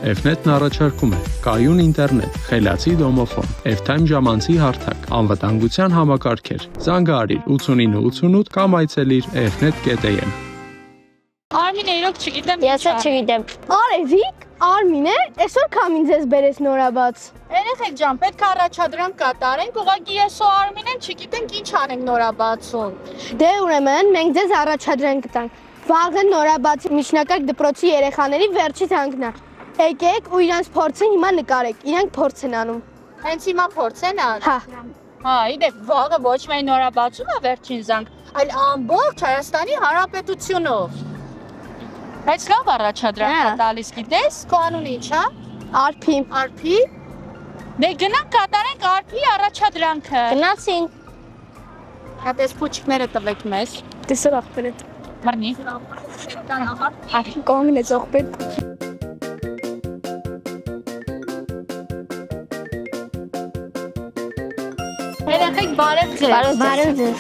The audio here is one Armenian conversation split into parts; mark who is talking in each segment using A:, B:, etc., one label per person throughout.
A: F-net-ն առաջարկում է կայուն ինտերնետ, խելացի դոմոֆոն, F-time ժամանցի հարթակ, անվտանգության համակարգեր։ Զանգահարիր 8988 կամ այցելիր fnet.am։
B: Արմին իրոք չգիտեմ։
C: Ես էլ չգիտեմ։
D: Արևիկ, Արմին է, այսօր քամին ձեզ բերես նորաբաց։
B: Երեխեք ջան, պետք է առաջադրանք կատարենք, ուղղակի ես ու Արմինեն չգիտենք ինչ անենք նորաբացում։
D: Դե ուրեմն մենք ձեզ առաջադրանք կտանք։ Վաղը նորաբացի միջնակարգ դպրոցի երեխաների վերջի զանգն է։ Եկեք ու իրանց փորձը հիմա նկարեք։ Իրանք փորձ են անում։
B: Հենց հիմա փորձ են անում։
D: Հա։
B: Հա, իդեպ վաղը ոչ միայն նորաբացում է վերջին զանգ, այլ ամբողջ Հայաստանի Հանրապետությունով։ Բայց լավ առաջադրանք է տալիս, գիտես, քո անունը ինչ է։
D: Արփի։
B: Արփի։ Դե գնանք կատարենք Արփի առաջադրանքը։
C: Գնացինք։
B: Հատես փուչիկները տվեք մեզ։
D: Տեսա ախպերը։
B: Մռնի։
D: Արփի կողմին է ծողպետ։
B: Երեխեք բարև ձեզ։
C: Բարև ձեզ։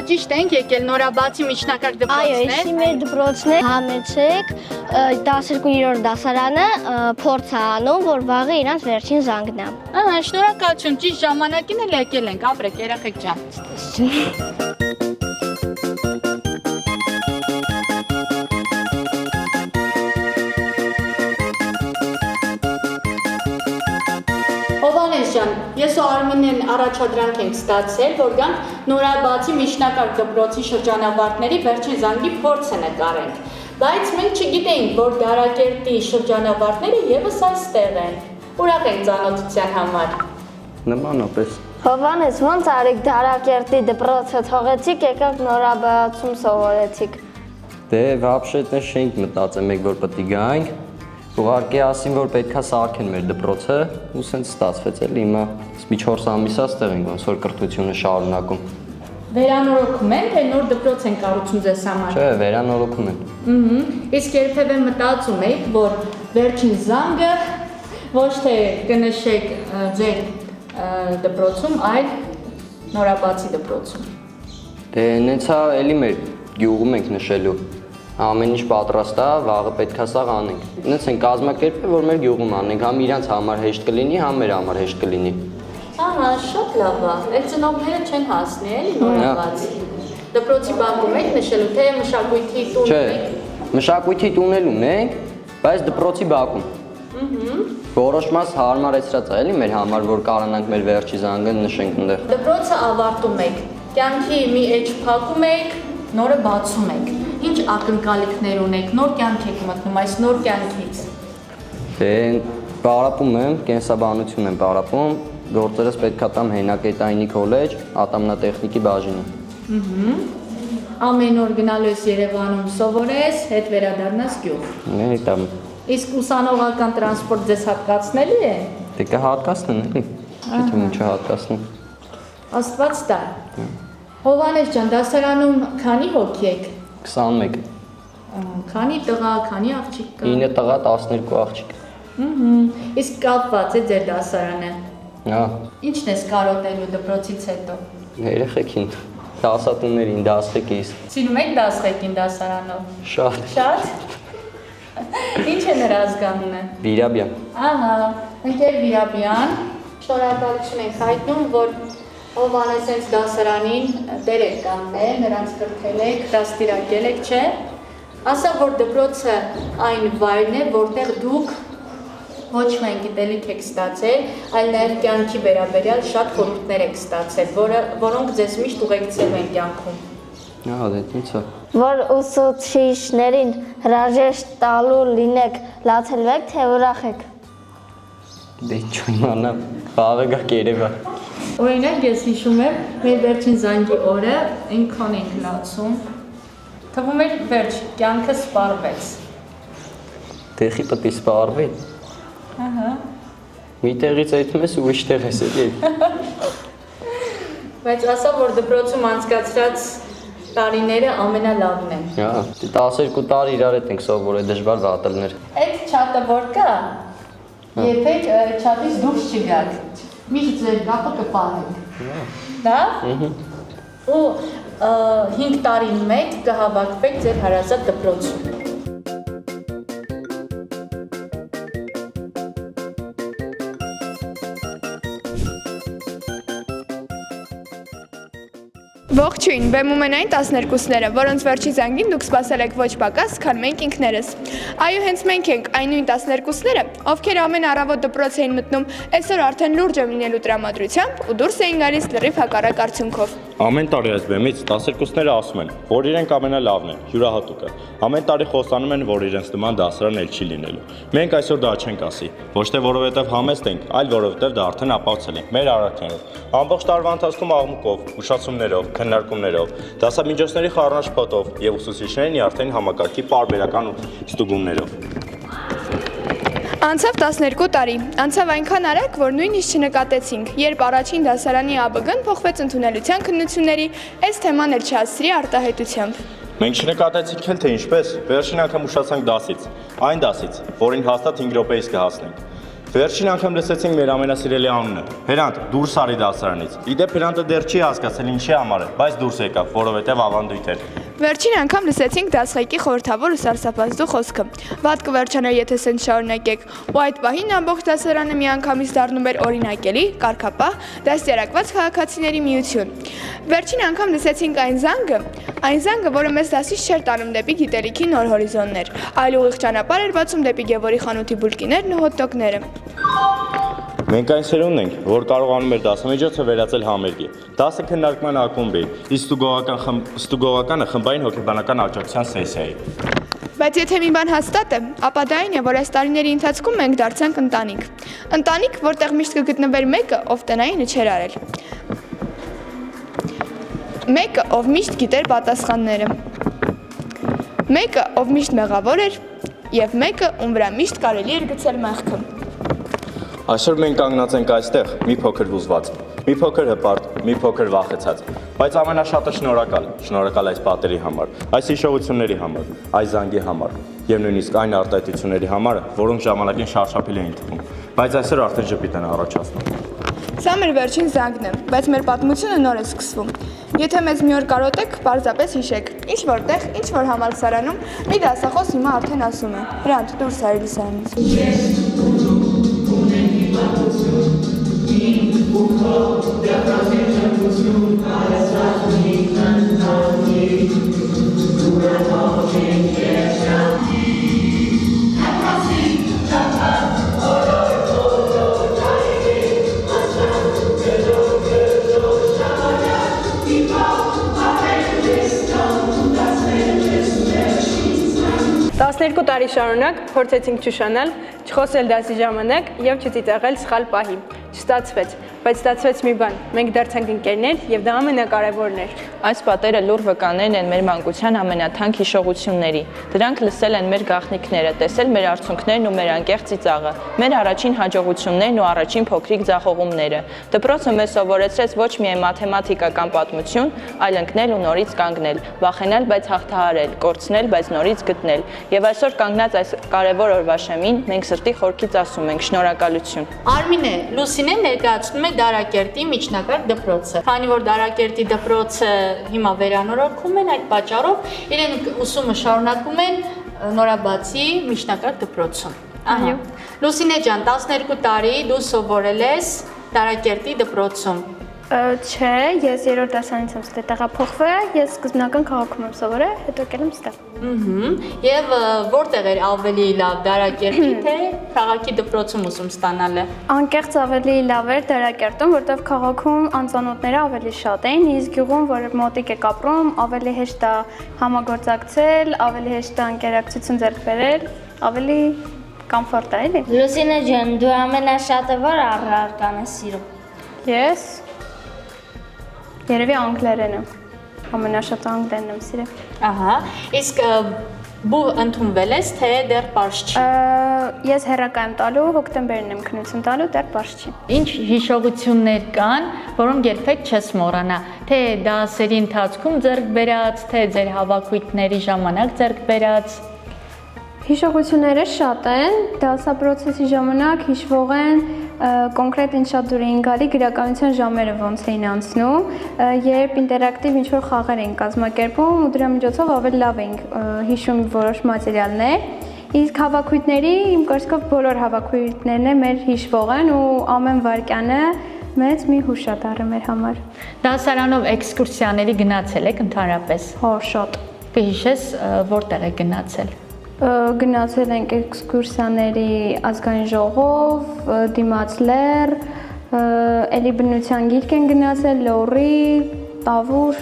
B: Ճիշտ ենք եկել նորաբացի միջնակարգ
C: Այո,
B: դպրոցն է։
C: եսի մեր դպրոցն է, համեցեք 12-րդ դասարանը փորձ է անում, որ վաղը իրանց վերջին զանգն է։
B: Ահա, շնորհակալություն, ճիշտ ժամանակին էլ եկել ենք, ապրեք երեխեք ջան։ Հովհաննես ջան, ես ու Արմինեն առաջադրանք ենք ստացել, որ գանք նորաբացի միջնակարգ դպրոցի շրջանավարտների վերջին զանգի փորձը նկարենք։ Բայց մենք չգիտեինք, որ Դարակերտի շրջանավարտները եւս այստեղ են։ Ուրախ ենք ծանոթության համար։
E: Նմանապես։
C: Հովհաննես, ոնց արեք Դարակերտի դպրոցը թողեցիք, եկաք նորաբացում սովորեցիք։
E: Դե վաբշե դե շենք մտածեմ եք որ պետք է գանք։ Ուղղակի ասին որ պետքա սարքեն մեր դպրոցը, ու սենց ստացվեց էլի հիմա մի 4 ամիս աստեղ ենք ոնց որ կրթությունը շարունակում։
B: Վերանորոգում են, թե նոր դպրոց են կառուցում ձեզ համար։
E: Չէ, վերանորոգում են։
B: Իսկ երբևէ մտածում եք, որ վերջին զանգը ոչ թե կնշեք ձեր դպրոցում, այլ նորաբացի դպրոցում։
E: Դե նեցա էլի մեր գյուղում ենք նշելու։ Ամեն ինչ պատրաստ է, վաղը պետքա սա անենք։ Նենց են կազմակերպել, որ մեր գյուղում անենք, համ իրանց համար հեշտ կլինի, համ մեր համար հեշտ կլինի։
B: Ահա, շատ լավ է։ Այդ ծնողները չեն հասնի, էլի նորաբացի։ Դպրոցի բակում եք նշելու, թե մշակույթի տուն
E: Չէ,
B: եք։
E: մշակույթի տունել ունենք, բայց դպրոցի բակում։ Որոշ մաս հարմարեցրած է էլի մեր համար, որ կարողանանք մեր վերջի զանգը նշենք այնտեղ։
B: Դպրոցը ավարտում եք, կյանքի մի էջ փակում եք, նորը բացում եք։ Ինչ ակնկալիքներ ունեք, նոր կյանք եք մտնում այս նոր կյանքից։
E: Դե պարապում եմ, կենսաբանություն եմ պարապում, գործերս պետքա տամ Հենակետայինի քոլեջ, ատամնատեխնիկի բաժինի։ Ամեն
B: օր գնալու ես Երևանում սովորես, հետ վերադառնաս գյուղ։
E: Տամ։
B: Իսկ ուսանողական տրանսպորտ ձեզ հատկացնելի է։
E: Դե կհատկացնեն էլի։ Չէ՞ ինչ հատկացնում։
B: Աստված տա։ Հովհաննես ջան, դասարանում քանի հոգի եք։
E: 21։
B: Քանի տղա, քանի աղջիկ կա։
E: 9 տղա, 12 աղջիկ։
B: Իսկ կապված է ձեր դասարանը։
E: Հա։
B: Ինչն ես կարոտելու դպրոցից հետո։
E: Երեխեքին, դասատուներին, դասղեկիս։
B: Սիրում եք դասղեկին դասարանով։
E: Շատ։
B: Շատ։ Ինչ է նրա ազգանունը։
E: Վիրաբյան։
B: Ահա, ընկեր Վիրաբյան, շնորհակալություն ենք հայտնում, որ Հովհաննես դասարանին դեր եք կանգնել, նրանց կրթել եք, դաստիարակել եք, չէ՞։ Ասա, որ դպրոցը այն վայրն է, որտեղ դուք ոչ միայն գիտելիք եք ստացել, այլ նաև կյանքի վերաբերյալ շատ խորհուրդներ եք ստացել, որոնք ձեզ միշտ ուղեկցել են կյանքում։
E: Ահա, դե ինչ է։
C: Որ ուսուցիչներին հրաժեշտ տալու լինեք, լացելու եք, թե ուրախ եք։
E: Դե ինչ իմանամ, վաղը գաք Երևան։
B: Օրինակ ես հիշում եմ մեր վերջին զանգի օրը այնքան ենք լացում, թվում էր վերջ, կյանքը սպառվեց։
E: Տեղի պետք է սպառվի։
B: Ահա։
E: Մի տեղից այդում ես ուրիշ տեղ ես էլի։
B: Բայց ասա, որ դպրոցում անցկացրած տարիները ամենալավն են։
E: Հա, 12 տարի իրար հետ ենք սովորել դժվար վատելներ։
B: Այդ չաթը որ կա, երբեք չաթից դուրս չգաք։ Միշտ ձեր գապը կպահեք։ Դա։ Ու 5 տարին մեկ կհավաքվեք ձեր հարազատ դպրոցում։
F: Ողջույն, բեմում են այն 12-ները, որոնց վերջի զանգին դուք սպասել եք ոչ պակաս, քան մենք ինքներս։ Այո, հենց մենք ենք այն նույն 12-ները, ովքեր ամեն առավոտ դպրոց էին մտնում, այսօր արդեն լուրջ եմ լինելու տրամադրությամբ ու դուրս էին գալիս լրիվ հակառակ արդյունքով։
G: Ամեն տարի այս բեմից 12-ները ասում են, որ իրենք ամենալավն են, յուրահատուկը։ Ամեն տարի խոստանում են, որ իրենց նման դասարան էլ չի լինելու։ Մենք այսօր դա չենք ասի, ոչ թե որովհետև համեստ ենք, այլ որովհետև դա արդեն ապացուցել ենք մեր արարքներով։ Ամբողջ տարվա ընթացքում աղմուկով, ուշացումներով, քննարկումներով, դասամիջոցների խառնաշփոթով եւ ուսուցիչներին արդեն համակարգի պարբերական ստուգումներով։
F: Անցավ 12 տարի, անցավ այնքան արագ, որ նույնիսկ չնկատեցինք, երբ առաջին դասարանի ԱԲԳ-ն փոխվեց ընդունելության քննությունների, այս թեման էլ չհասցրի արտահայտությամբ։
G: Մենք չնկատեցինք էլ թե ինչպես, վերջին անգամ ուշացանք դասից, այն դասից, որին հաստատ 5 րոպեից կհասնենք։ Վերջին անգամ լսեցինք մեր ամենասիրելի անունը՝ Հրանտ, դուրս արի դասարանից։ Իդեպ Հրանտը դեռ չի հասկացել ինչի համար է, բայց դուրս եկավ, որովհետև ավանդույթ էր։
F: Վերջին անգամ լսեցինք դասղեկի խորհրդավոր ու սարսափազդու խոսքը։ Վատ կվերջանա, եթե սենց շարունակեք, ու այդ պահին ամբողջ դասարանը միանգամից դառնում էր օրինակելի, կարգապահ, դաստիարակված քաղաքացիների միություն։ Վերջին անգամ լսեցինք այն զանգը, որը մեզ դասից չէր տանում դեպի գիտելիքի նոր հորիզոններ, այլ ուղիղ ճանապարհ էր բացում դեպի Գևորի խանութի բուլկիներն ու հոթ-դոգները։
G: Մենք այն սերունդն ենք, որ կարողանում էր դասամիջոցը վերածել համերգի, դասը քննարկման ակումբի, իսկ ստուգողականը խմբային հոգեբանական աջակցության սեսիայի։
F: Բայց եթե մի բան հաստատ է, ապա դա այն է, որ այս տարիների ընթացքում մենք դարձանք ընտանիք։ Ընտանիք, որտեղ միշտ կգտնվեր մեկը, ով տնայինը չէր արել։ Մեկը, ով միշտ գիտեր պատասխանները։ Մեկը, ով միշտ մեղավոր էր, եւ մեկը, ում վրա միշտ կարելի էր գցել մեղքը։
G: Այսօր մենք կանգնած ենք այստեղ, մի փոքր հուզված, մի փոքր հպարտ, մի փոքր վախեցած, բայց ամենաշատը շնորհակալ այս պատերի համար, այս հիշողությունների համար, այս զանգի համար եւ նույնիսկ այն արտահայտությունների համար, որոնք ժամանակին շարշափելի էին թվում, բայց այսօր արդեն ժպիտ են առաջացնում։
F: Սա մեր վերջին զանգն է, բայց մեր պատմությունը նոր է սկսվում։ Եթե մեզ մի օր կարոտեք, պարզապես հիշեք, ինչ որտեղ, ինչ որ համալսարանում մի դասախոս հիմա արդեն ասում է. Հրանտ, դուրս արի լսարանից։
H: Տասներկու տարի շարունակ փորձեցինք չուշանալ, չխոսել դասի ժամանակ եւ չծիծաղել սխալ պահի։ Չստացվեց, բայց ստացվեց մի բան։ Մենք դարձանք ընկերներ եւ դա ամենակարևորն էր։
I: Այս պատերը լուր վկաներն են մեր մանկության ամենաթանկ հիշողությունների։ Դրանք լսել են մեր գաղտնիքները, տեսել մեր արցունքներն ու մեր անկեղծ ծիծաղը, մեր առաջին հաջողություններն ու առաջին փոքրիկ ձախողումները։ Դպրոցը մեզ սովորեցրեց ոչ միայն մաթեմատիկա կամ պատմություն, այլ ընկնել ու նորից կանգնել, վախենալ, բայց հաղթահարել, կորցնել, բայց նորից գտնել։ Եվ այսօր կանգնած այս կարևոր օրվա շեմին մենք սրտի խորքից ասում ենք շնորհակալություն։
B: Արմինե, Լուսինեն ներկայացնում է Դարակերտի միջնակարգ դպրոցը։ Քանի որ Դարակերտի դպրոցը հիմա վերանորոգում են, այդ պատճառով իրենք ուսումը շարունակում են Նորաբացի միջնակարգ դպրոցում։ Այո։ Լուսինե ջան, 12 տարի դու սովորել ես Դարակերտի դպրոցում։
H: Չէ, ես երրորդ դասարանից եմ ստե տեղափոխվել, ես սկզբնական քաղաքում եմ սովորել, հետո եկել եմ ստե։
B: Եվ որտեղ էր ավելի լավ Դարակերտի թե քաղաքի դպրոցում ուսում ստանալը։
H: Անկեղծ ավելի լավ էր Դարակերտում, որտեղ քաղաքում անծանոթները ավելի շատ էին, իսկ գյուղում, որ մոտիկ եք ապրում, ավելի հեշտ է համագործակցել, ավելի հեշտ է ընկերակցություն ձեռք բերել, ավելի կոմֆորտ է, էլի։
C: Լուսինե ջան, դու ամենաշատը որ առարկան ես սիրում։
H: Ես երևի անգլերենը, ամենաշատ անգլերենն եմ սիրել։
B: Ահա, իսկ բու ընդունվել ես, թե դեռ պարզ չի։
H: Ես հեռակա եմ տալու, հոկտեմբերին եմ քննություն տալու, դեռ պարզ չի։
B: Ինչ հիշողություններ կան, որոնք երբեք չես մոռանա, թե դասերի ընթացքում ձեռք բերած, թե ձեր հավաքույթների ժամանակ ձեռք բերած։
H: Հիշողությունները շատ են, դասապրոցեսի ժամանակ հիշվող են, կոնկրետ ինչ շատ դուր էին գալի գրականության ժամերը ոնց էին անցնում, երբ ինտերակտիվ ինչ-որ խաղեր էին կազմակերպում ու դրա միջոցով ավելի լավ էինք հիշում որոշ մատերիալներ, իսկ հավաքույթների իմ կարծիքով բոլոր հավաքույթներն մեր հիշվող են ու ամեն վայրկյանը մեծ մի հուշատար է մեր համար։
B: Դասարանով էքսկուրսիաների գնացել եք ընդհանրապես։
H: Հո շատ։
B: Կհիշես որտեղ եք գնացել։
H: Գնացել ենք էքսկուրսիաների ազգային ժողով, դիմաց լեռ, էլի բնության գիրք են գնացել, լոռի, տավուր,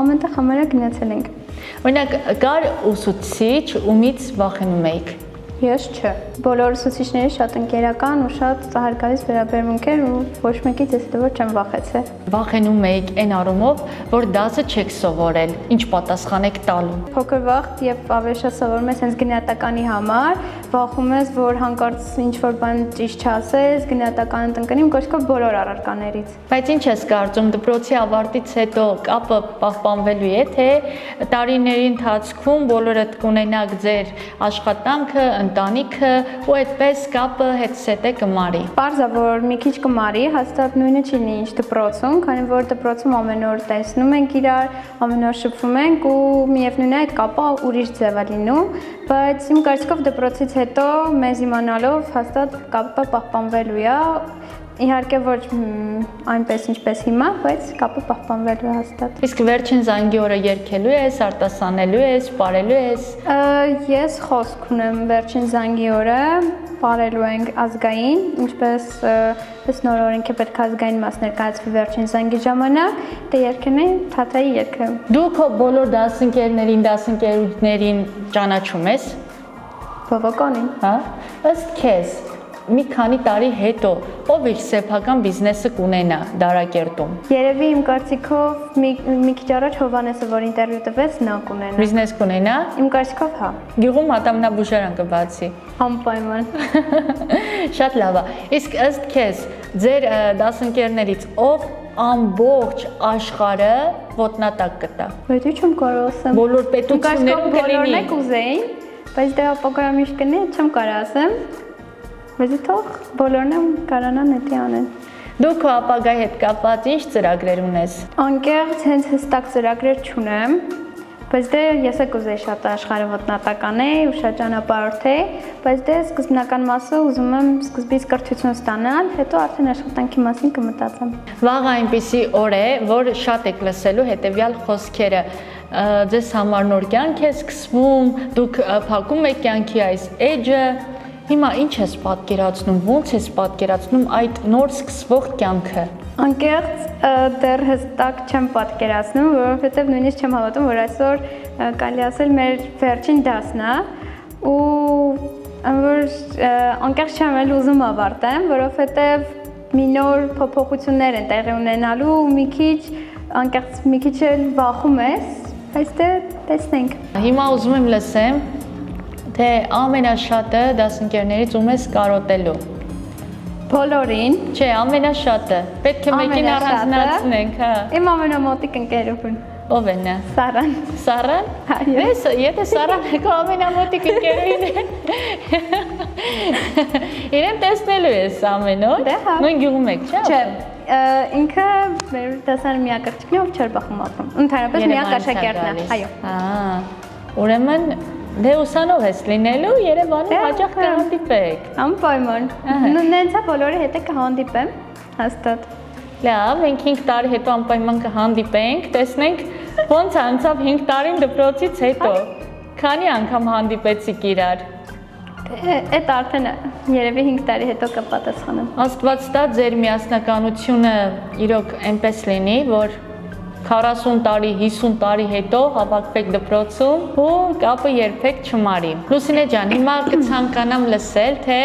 H: ամենտեղ համարյա գնացել ենք։
B: Օրինակ կար ուսուցիչ, ումից վախենում էիք։
H: Ես չէ։ Բոլոր ուսուցիչները շատ ընկերական ու շատ ծաղրկալից վերաբերմունք էր ու ոչ մեկից ես դեռ չեմ վախեցել։
B: Վախենում էիք այն առումով, որ դասը չեք սովորել, ինչ պատասխան եք տալու։
H: Փոքր վաղ եւ ավելի շատ սովորում ես հենց գնահատականի համար, վախում ես, որ հանկարծ ինչ-որ բան ճիշտ չասես, գնահատականը տնկնի, կոչկով բոլոր առարկաներից։
B: Բայց ինչ ես կարծում, դպրոցի ավարտից հետո կապը պահպանվելու է, թե տարիների ընթացքում բոլորդ կունենաք ձեր աշխատանքը, ընտանիքը ու այդպես կապը հետսետե կմարի։
H: Պարզ է, որ մի քիչ կմարի, հաստատ նույնը չի լինի ինչ դպրոցում, քանի որ դպրոցում ամեն օր տեսնում ենք իրար, ամեն օր շփվում ենք ու միևնույն է այդ կապը ուրիշ ձև է լինում, բայց իմ կարծիքով դպրոցից հետո մեզ իմանալով հաստատ կապը պահպանվելու է, իհարկե ոչ այնպես ինչպես հիմա, բայց կապը պահպանվելու է հաստատ։
B: Իսկ վերջին զանգի օրը երգելու ես, արտասանելու ես, պարելու ես։
H: Ես խոսք ունեմ վերջին զանգի օրը, պարելու ենք ազգային, ինչպես ըստ նոր օրենքի պետք է ազգային մաս ներկայացվի վերջին զանգի ժամանակ, դե երգեն են թատրայի երգը։
B: Դու քո բոլոր դասընկերներին, դասընկերուհիներին ճանաչում ես։
H: Բավականին։
B: Հա։ Ըստ քեզ մի քանի տարի հետո ով իր սեփական բիզնեսը կունենա Դարակերտում։
H: Երևի իմ կարծիքով մի քիչ առաջ Հովանեսը, որ ինտերվյու տվեց, նա կունենա։
B: Բիզնես կունենա։
H: Իմ կարծիքով հա։
B: Գյուղում ատամնաբուժարան կբացի։
H: Անպայման։
B: Շատ լավ է։ Իսկ ըստ քեզ ձեր դասընկերներից ով ամբողջ աշխարհը ոտնատակ կտա։
H: Բայց ի՞նչ եմ կարող ասեմ։
B: Բոլոր պետություններում
H: բոլորն եք ուզեին, բայց դե ապագայում կնի, չեմ կարող ասեմ։ Բայց թող բոլորն եմ կարանան էդի անեն։
B: Դու քո ապագայի հետ կապված ինչ ծրագրեր ունես։
H: Անկեղծ հենց հստակ ծրագրեր չունեմ, բայց դե ես եք ուզեի շատ աշխարհը ոտնատական է ու շատ ճանապարհորդեի, բայց դե սկզբնական մասը ուզում եմ սկզբից կրթություն ստանալ, հետո արդեն աշխատանքի մասին կմտածեմ։
B: Վաղ այնպիսի օր է, որ շատ եք լսելու հետևյալ խոսքերը։ Ձեզ համար նոր կյանք է սկսվում, դուք փակում եք կյանքի այս էջը։ Հիմա ինչ ես պատկերացնում, ո՞նց ես պատկերացնում այդ նոր սկսվող կյանքը։
H: Անկեղծ դեռ հստակ չեմ պատկերացնում, որովհետև նույնիսկ չեմ հավատում, որ այսօր կարելի ասել մեր վերջին դասն է ու որ անկեղծ չեմ էլ ուզում ավարտեմ, որովհետև մի նոր փոփոխություններ են տեղի ունենալու, մի քիչ էլ վախում ես, բայց դե տեսնենք։
B: Հիմա ուզում եմ լսեմ թե ամենաշատը դասընկերներից ում ես կարոտելու։
H: Բոլորին։
B: Չէ, ամենաշատը։ Պետք է մեկին առանձնացնենք, հա։
H: Իմ ամենամոտիկ ընկերուհուն։
B: Ով է նա։
H: Սարան։
B: Սարան։
H: Այո։
B: Եթե Սարանը քո ամենամոտիկ ընկերուհին է։ Իրեն տեսնելու ես ամեն օր։
H: Դե հա։
B: Նույն գյուղում եք, չէ՞։
H: Չէ։ Ինքը մեր դասարանի միակ աղջիկն է, ով Չորբախում ապրում։ Ընդհանրապես միակ աշակերտն է։ Այո։
B: Հա։ Ուրեմն դե ուսանող ես լինելու, Երևանում հաճախ կհանդիպեք։
H: Անպայման։ Նույնիսկ բոլորի հետ կհանդիպեմ, հաստատ։
B: Լավ, մենք 5 տարի հետո անպայման կհանդիպենք, տեսնենք ոնց անցավ 5 տարին դպրոցից հետո։ Քանի անգամ հանդիպեցիք իրար։
H: Այդ արդեն երևի 5 տարի հետո կպատասխանեմ։
B: Աստված տա ձեր միասնականությունը իրոք այնպես լինի, որ 40 տարի, 50 տարի հետո հավաքվեք դպրոցում ու կապը երբեք չմարի։ Լուսինե ջան, հիմա կցանկանամ լսել, թե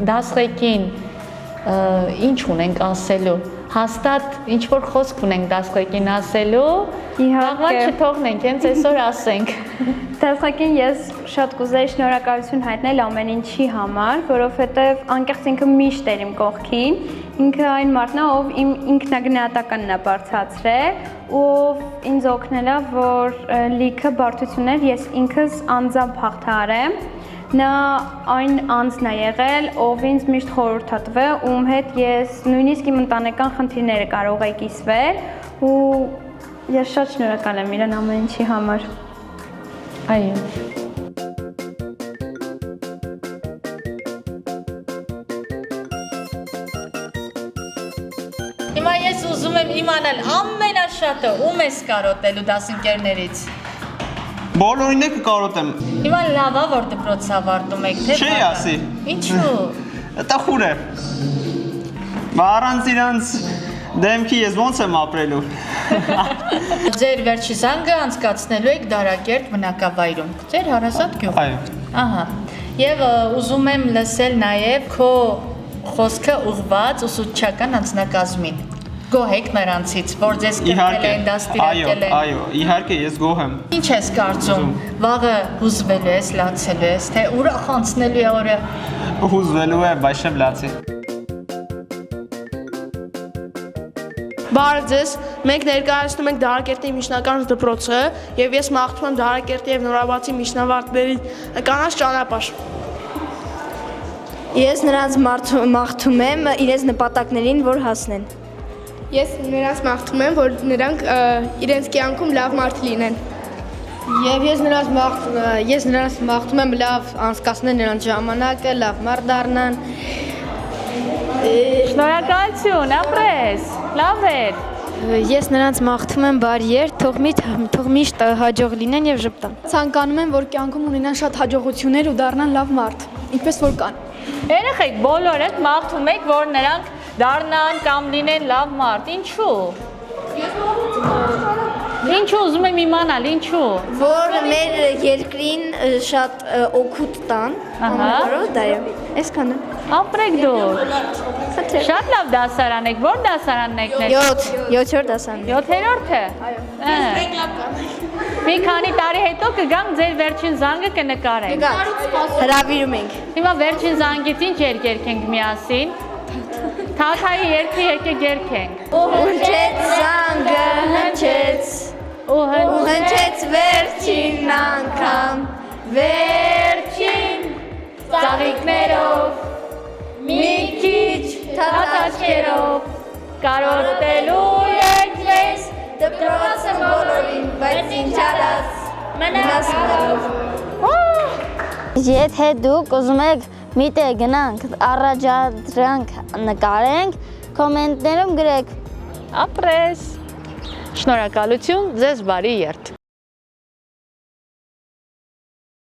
B: դասղեկին ինչ ունենք ասելու։ Հաստատ ինչ որ խոսք ունենք դասղեկին ասելու, վաղվա չթողնենք, հենց այսօր ասենք։
H: Դասղեկին ես շատ կուզեի շնորհակալություն հայտնել ամեն ինչի համար, որովհետև անկեղծ ինքը միշտ էր իմ կողքին, ինքը այն մարդն է, ով իմ ինքնագնահատականն է բարձրացրել, ով ինձ օգնել է, որ լիքը բարդություններ ես ինքս անձամբ հաղթահարեմ։ Նա այն անձն է եղել, ով ինձ միշտ խորհուրդ է տվել, ում հետ ես նույնիսկ իմ ընտանեկան խնդիրները կարող էի կիսվել ու ես շատ շնորհակալ եմ իրեն ամեն ինչի համար։
B: Այո։ Հիմա ես ուզում եմ իմանալ ամենաշատը ում ես կարոտելու դասընկերներից։
J: Բոլորին եք կարոտեմ։
B: Հիմա լավ է որ դպրոց ավարտում եք, թե՞
J: Չի ասի։
B: Ինչու։
J: Դա խուր է։ Առանց իրանց դեմքի ես ոնց եմ ապրելու։
B: Ձեր վերջի զանգը անցկացնելու եք Դարակերտ բնակավայրում, ձեր հարազատ գյուղում։
J: Այո։
B: Ահա։ Եվ ուզում եմ լսել նաև քո խոսքը ուղված ուսուցչական անձնակազմին։ Գոհ եք նրանցից, որ ձեզ կրկել են, դաստիարակել են։
J: Այո, իհարկե ես գոհ եմ։
B: Ինչ ես կարծում, վաղը հուզվելու ես, լացելու ես, թե ուրախ անցնելու է օրը։
J: Հուզվելու է, բայց չեմ լացի։
K: Բարև ձեզ, մենք ներկայացնում ենք Դարակերտի միջնական դպրոցը եւ ես մաղթում եմ Դարակերտի եւ Նորաբացի միջնավարտների կանաչ ճանապարհ։
C: Ես նրանց մաղթում եմ իրենց նպատակներին, որ հասնեն։
D: Ես նրանց մաղթում եմ, որ նրանք իրենց կյանքում լավ մարդ լինեն։
L: Եվ ես նրանց մաղթում եմ լավ անցկացնել նրանց ժամանակը, լավ մարդ դառնան։
I: Շնորհակալություն, ապրես, լավ էր։
L: Ես նրանց մաղթում եմ բարի երթ, թող միշտ հաջող լինեն եւ ժպտան։
D: Ցանկանում եմ, որ կյանքում ունենան շատ հաջողություններ ու դառնան լավ մարդ, ինչպես որ կան։
I: Երեխեք բոլորդ մաղթում եք, որ նրանք դառնան կամ լինեն լավ մարդ։ Ինչու՞։ Ինչու ուզում եմ իմանալ, ինչու։
C: Որ մեր երկրին շատ օգուտ տան, ամենուրով դա է։ Այսքանը։
I: Ապրեք դուք։ Շատ լավ դասարան եք, որ դասարանն եք ներ։
C: 7-րդ դասարան։
I: 7-րդը։ Այո։ Մի քանի տարի հետո կգանք ձեր վերջին զանգը կնկարենք։
C: Հրավիրում ենք։
I: Հիմա վերջին զանգից ինչ երգ երգենք միասին։ Թաթայի երգը եկեք երգենք։
C: Հնչեց զանգը, հնչեց։
I: Ու
C: հնչեց վերջին անգամ,
I: վերջին ծաղիկներով, մի քիչ թաթաչկերով, կարոտելու եք մեզ
C: դպրոցը բոլորին, բայց ինչ արած, մնաս լավ։ Եթե դուք ուզում եք միտեղ գնանք, առաջադրանք նկարենք, կոմենտներում գրեք։
I: Ապրես։ Շնորհակալություն, ձեզ բարի երթ։